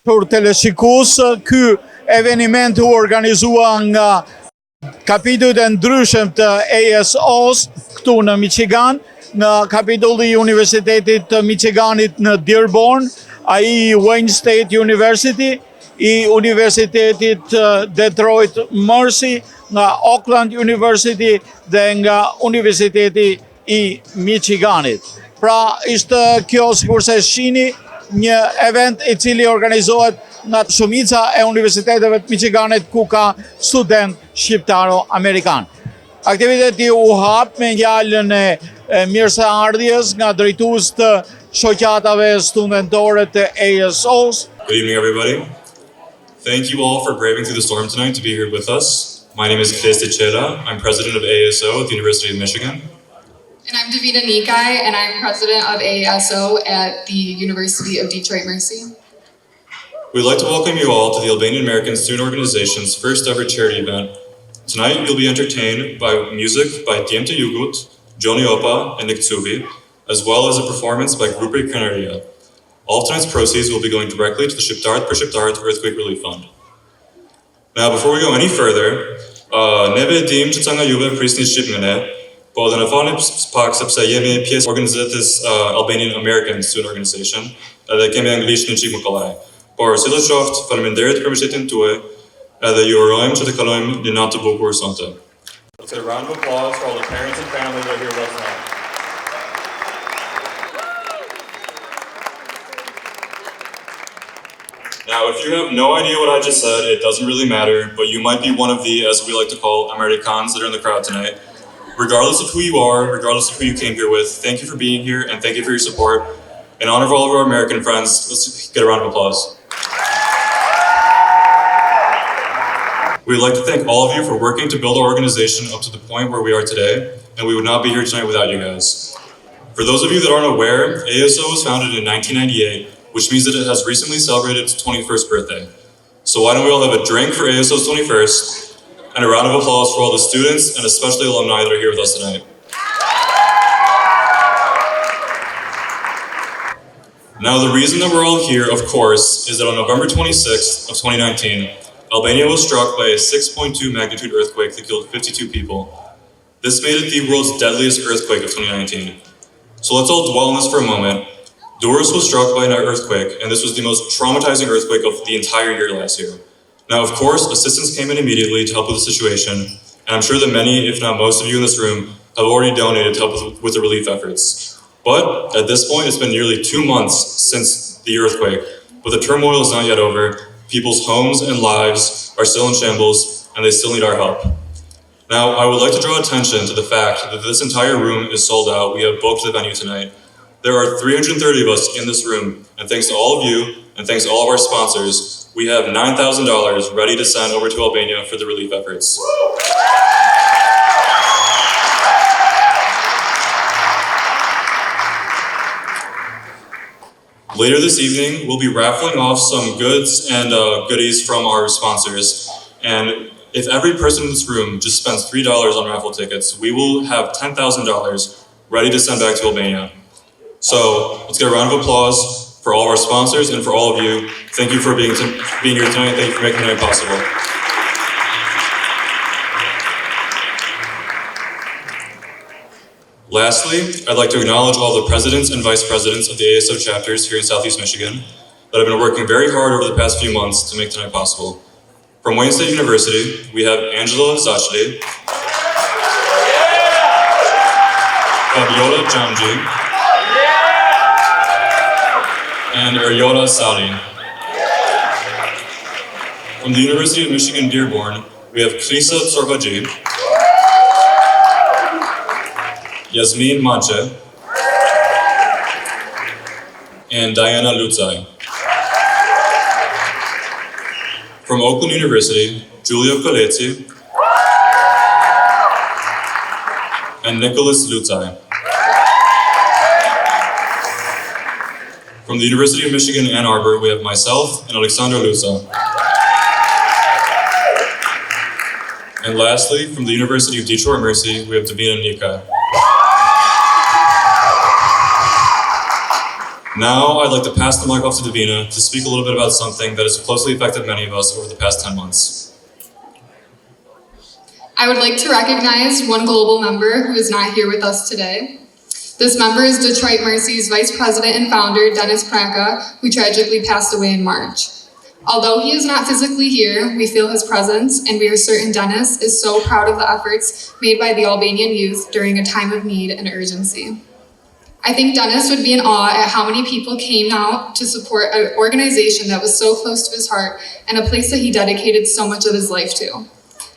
për teleshikus, ky eveniment u organizua nga kapitujt e ndryshëm të AASO-s këtu në Michigan, nga kapitulli i Universitetit të Michiganit në Dearborn, ai Wayne State University, i Universitetit Detroit Mercy, nga Oakland University dhe nga Universiteti i Michiganit. Pra ishte kjo sikurse shihni një event i cili organizohet nga shumica e universiteteve të Michiganit ku ka student shqiptaro-amerikan. Aktiviteti u hap me njalën e mirëseardhjes nga drejtues të shoqatave studentore të AASO-s. Good evening, everybody. Thank you all for braving through the storm tonight to be here with us. My name is Chela. I'm president of AASO at the University of Michigan. And I'm Davina Nikai, and I'm president of AASO at the University of Detroit Mercy. We'd like to welcome you all to the Albanian American Student Organization's first ever charity event. Tonight, you'll be entertained by music by Djemte Jugut, Gjoni Opa, and Nick Tsuvi, as well as a performance by Grupi Krenaria. All of tonight's proceeds will be going directly to the Shqiptarët për Shqiptarët Earthquake Relief Fund. Now, before we go any further, neve dim që ca nga juve prisni shqip nga ne, po dhe në fani pak sepse jemi pjesë organizatës Albanian American Student Organization, edhe kemi anglisht një qik më kollaj. Por, si do qoftë, faleminderit për mbështetjen tuaj, edhe ju urojmë që të kalojmë një natë të bukur sonte. Let's get a round of applause for all the parents and families that are here with us tonight. Now, if you have no idea what I just said, it doesn't really matter, but you might be one of the, as we like to call, Americans that are in the crowd tonight. Regardless of who you are, regardless of who you came here with, thank you for being here and thank you for your support. In honor of all of our American friends, let's get a round of applause. We'd like to thank all of you for working to build our organization up to the point where we are today, and we would not be here tonight without you guys. For those of you that aren't aware, AASO was founded in 1998, which means that it has recently celebrated its 21st birthday. So why don't we all have a drink for AASO's 21st, and a round of applause for all the students and especially alumni that are here with us tonight. Now, the reason that we're all here, of course, is that on November 26th of 2019, Albania was struck by a 6.2 magnitude earthquake that killed 52 people. This made it the world's deadliest earthquake of 2019. So let's all dwell on this for a moment. Durrës was struck by an earthquake, and this was the most traumatizing earthquake of the entire year last year. Now, of course, assistance came in immediately to help with the situation, and I'm sure that many, if not most of you in this room, have already donated to help with the relief efforts. But at this point, it's been nearly 2 months since the earthquake, but the turmoil is not yet over. People's homes and lives are still in shambles, and they still need our help. Now, I would like to draw attention to the fact that this entire room is sold out. We have booked the venue tonight. There are 330 of us in this room, and thanks to all of you, and thanks to all of our sponsors, we have $9,000 ready to send over to Albania for the relief efforts. Later this evening, we'll be raffling off some goods and goodies from our sponsors, and if every person in this room just spends $3 on raffle tickets, we will have $10,000 ready to send back to Albania. So let's get a round of applause for all of our sponsors and for all of you. Thank you for being here tonight. Thank you for making tonight possible. Lastly, I'd like to acknowledge all the presidents and vice presidents of the AASO chapters here in Southeast Michigan that have been working very hard over the past few months to make tonight possible. From Wayne State University, we have Angela Zachli, Fabiola Jamji, and Eryola Sali. From the University of Michigan Dearborn, we have Krisa Tsorbaji, Yasmin Manche, and Diana Lutzai. From Oakland University, Giulio Coletti and Nicholas Lutzai. From the University of Michigan Ann Arbor, we have myself and Alexandra Lusa. And lastly, from the University of Detroit Mercy, we have Davina Nika. Now, I'd like to pass the mic off to Davina to speak a little bit about something that has closely affected many of us over the past 10 months. I would like to recognize one global member who is not here with us today. This member is Detroit Mercy's Vice President and founder, Dennis Pranka, who tragically passed away in March. Although he is not physically here, we feel his presence, and we are certain Dennis is so proud of the efforts made by the Albanian youth during a time of need and urgency. I think Dennis would be in awe at how many people came out to support an organization that was so close to his heart and a place that he dedicated so much of his life to.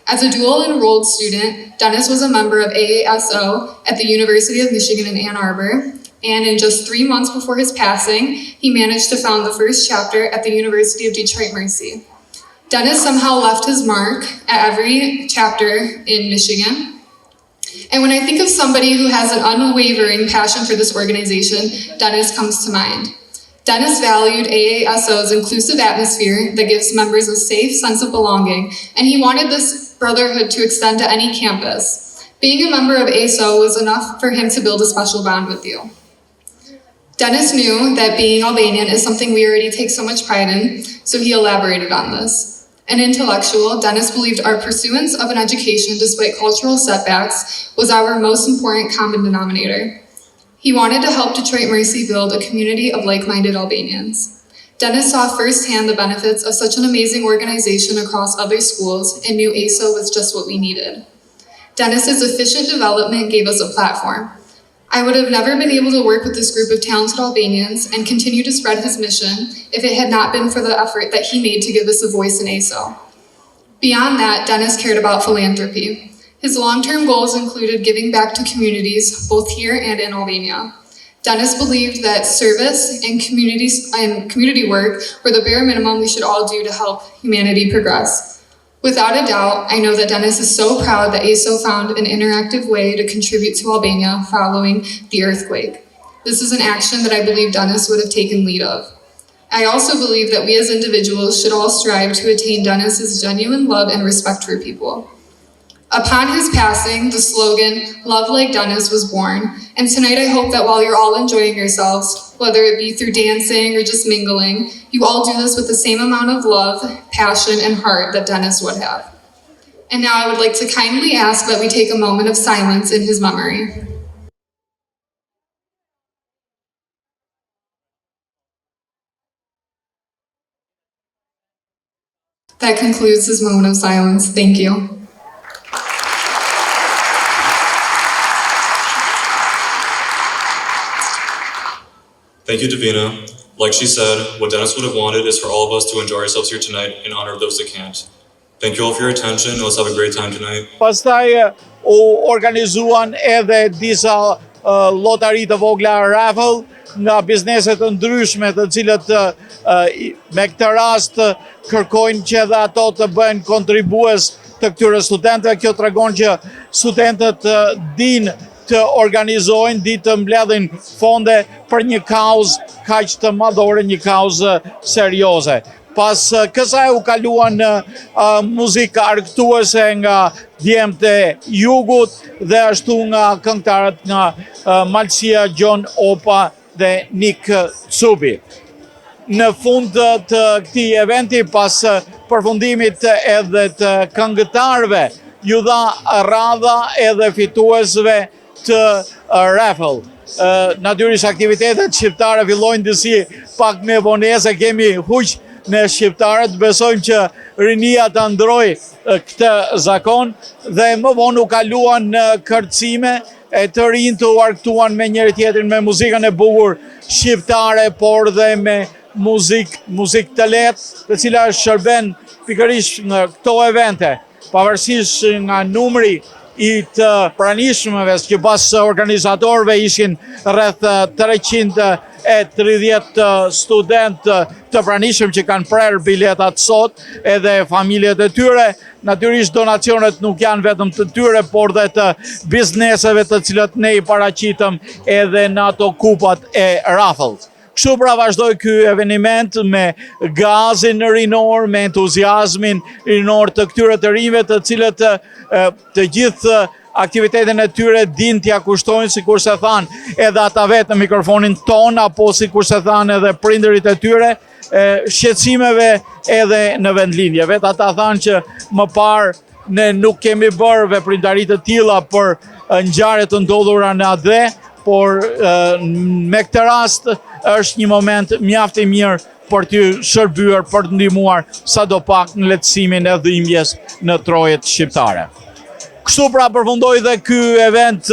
As a dual enrolled student, Dennis was a member of AASO at the University of Michigan in Ann Arbor, and in just 3 months before his passing, he managed to found the first chapter at the University of Detroit Mercy. Dennis somehow left his mark at every chapter in Michigan. And when I think of somebody who has an unwavering passion for this organization, Dennis comes to mind. Dennis valued AASO's inclusive atmosphere that gives members a safe sense of belonging, and he wanted this brotherhood to extend to any campus. Being a member of ASO was enough for him to build a special bond with you. Dennis knew that being Albanian is something we already take so much pride in, so he elaborated on this. An intellectual, Dennis believed our pursuance of an education despite cultural setbacks was our most important common denominator. He wanted to help Detroit Mercy build a community of like-minded Albanians. Dennis saw firsthand the benefits of such an amazing organization across other schools and knew ASO was just what we needed. Dennis's efficient development gave us a platform. I would have never been able to work with this group of talented Albanians and continue to spread his mission if it had not been for the effort that he made to give us a voice in ASO. Beyond that, Dennis cared about philanthropy. His long-term goals included giving back to communities, both here and in Albania. Dennis believed that service and community work were the bare minimum we should all do to help humanity progress. Without a doubt, I know that Dennis is so proud that ASO found an interactive way to contribute to Albania following the earthquake. This is an action that I believe Dennis would have taken lead of. I also believe that we as individuals should all strive to attain Dennis's genuine love and respect for people. Upon his passing, the slogan, "Love like Dennis," was born, and tonight I hope that while you're all enjoying yourselves, whether it be through dancing or just mingling, you all do this with the same amount of love, passion, and heart that Dennis would have. And now I would like to kindly ask that we take a moment of silence in his memory. That concludes this moment of silence. Thank you. Thank you, Davina. Like she said, what Dennis would have wanted is for all of us to enjoy ourselves here tonight in honor of those that can't. Thank you all for your attention, and let's have a great time tonight. Pastaj u organizuan edhe disa lotari të vogla raffle nga bizneset të ndryshme të cilët me këtë rast kërkojnë që edhe ato të bëjnë kontribues të këtyre studentëve. Kjo tregon që studentët dinë të organizojnë, ditë të mbledhin fonde për një kauzë kaq të madhore, një kauzë serioze. Pas kësaj u kaluan muzikë argëtuese nga djemtë e jugut dhe ashtu nga këngëtarët nga Malësia, Gjon Opa dhe Nik Cubi. Në fund të këtij eventi, pas përfundimit edhe të këngëtarëve, ju dha radha edhe fituesve të raffle. Natyrisht aktivitetet shqiptare fillojnë disi pak me vonese, kemi huq në shqiptarët, besojmë që rinia ta ndroi këtë zakon dhe më vonë u kaluan në kërcime, e të rinj të u argëtuan me njëri tjetrin me muzikën e bukur shqiptare, por dhe me muzikë të lehtë, të cila shërben pikërisht në këto evente, pavarësisht nga numri i të pranishmëve, që pas organizatorëve ishin rreth 330 student të pranishëm që kanë prerë biletat sot, edhe familjet e tyre. Natyrisht donacionet nuk janë vetëm të tyre, por dhe të bizneseve të cilët ne i paraqitëm edhe në ato kupat e raffles. Kështu pra vazhdoi ky eveniment me gazin rinor, me entuziazmin rinor të këtyre të rinjve, të cilët të gjithë aktivitetin e tyre din t'ja kushtojnë, si kur se thanë edhe ata vetë në mikrofonin ton, apo si kur se thanë edhe prindërit e tyre, shqetësimeve edhe në vendlindje. Vetë ata thanë që më parë ne nuk kemi bërë veprimtari të tilla për ngjarje të ndodhura në AD, por me këtë rast është një moment mjaft i mirë për t'ju shërbyer, për të ndihmuar sadopak në lehtësimin e dhimbjes në trojet shqiptare. Kështu pra përfundoi dhe ky event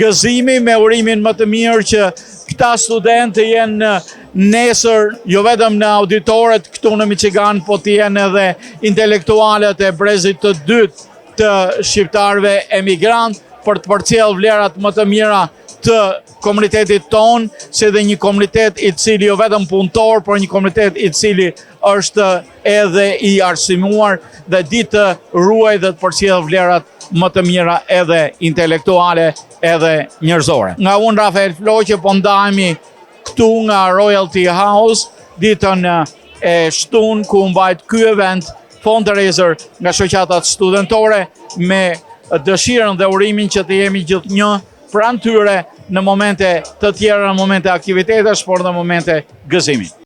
gëzimi me urimin më të mirë që këta studentë jenë nesër jo vetëm në auditoret këtu në Michigan, po të jenë edhe intelektualet e brezit të dytë të shqiptarëve emigrant për të përcjellë vlerat më të mira të komunitetit ton, si dhe një komunitet i cili jo vetëm punëtor, por një komunitet i cili është edhe i arsimuar dhe di të ruaj dhe të përcjellë vlerat më të mira edhe intelektuale edhe njerëzore. Nga unë Rafael Floqe po ndahemi këtu nga Royalty House ditën e shtunë ku mbajt ky event fundraiser nga shoqatat studentore me dëshirën dhe urimin që të jemi gjithnjë pranë tyre në momente të tjera, në momente aktivitetesh, por në momente gëzimi.